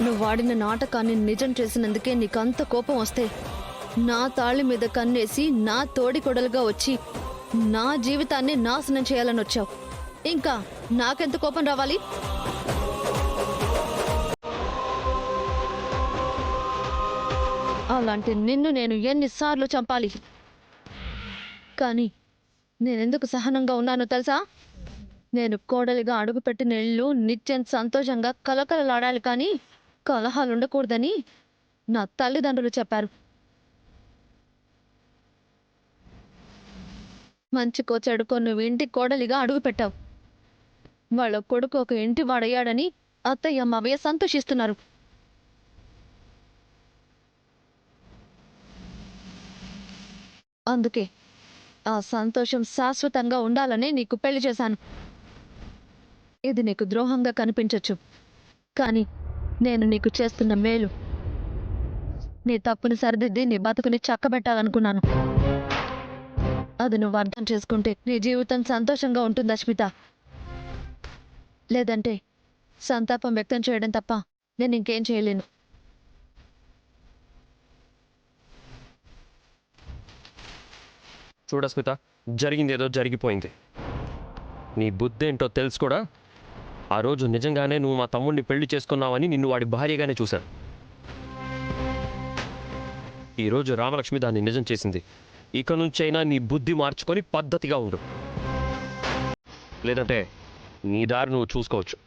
నువ్వు వాడిన నాటకాన్ని నిజం చేసినందుకే నీకంత కోపం వస్తే నా తాళి మీద కన్నేసి నా తోడి కొడలుగా వచ్చి నా జీవితాన్ని నాశనం చేయాలని వచ్చావు. ఇంకా నాకెంత కోపం రావాలి? అలాంటి నిన్ను నేను ఎన్నిసార్లు చంపాలి? కానీ నేనెందుకు సహనంగా ఉన్నానో తెలుసా? నేను కోడలిగా అడుగుపెట్టిన ఇల్లు నిత్యం సంతోషంగా కలకలలాడాలి, కానీ కలహాలుండకూడదని నా తల్లిదండ్రులు చెప్పారు. మంచికో చెడుకో నువ్వు ఇంటి కోడలిగా అడుగుపెట్టావు. వాళ్ళ కొడుకు ఒక ఇంటి వాడయ్యాడని అత్తయ్య మావయ్య సంతోషిస్తున్నారు. అందుకే ఆ సంతోషం శాశ్వతంగా ఉండాలని నీకు పెళ్లి చేశాను. ఇది నీకు ద్రోహంగా కనిపించొచ్చు, కానీ నేను నీకు చేస్తున్న మేలు. నీ తప్పుని సరిదిద్ది నీ బతుకుని చక్కబెట్టాలనుకున్నాను. అది నువ్వు అర్థం చేసుకుంటే నీ జీవితం సంతోషంగా ఉంటుంది అశ్మిత. లేదంటే సంతాపం వ్యక్తం చేయడం తప్ప నేను ఇంకేం చేయలేను. చూడస్మిత, జరిగిందేదో జరిగిపోయింది. నీ బుద్ధి ఏంటో తెలుసు కూడా. ఆ రోజు నిజంగానే నువ్వు మా తమ్ముడిని పెళ్లి చేసుకున్నావని నిన్ను వాడి భార్యగానే చూశాను. ఈరోజు రామలక్ష్మి దాన్ని నిజం చేసింది. ఇక నుంచైనా నీ బుద్ధి మార్చుకొని పద్ధతిగా ఉండు, లేదంటే నీ దారి నువ్వు చూసుకోవచ్చు.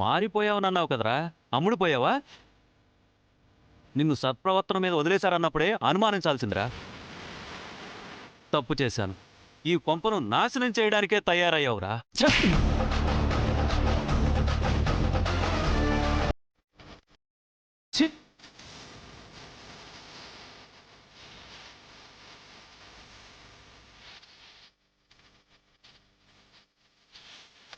మారిపోయావనన్నావు కదరా, అమ్ముడు పోయావా? నిన్ను సత్ప్రవర్తన మీద వదిలేశారన్నప్పుడే అనుమానించాల్సిందిరా. తప్పు చేశాను. ఈ కొంపను నాశనం చేయడానికే తయారయ్యావురా.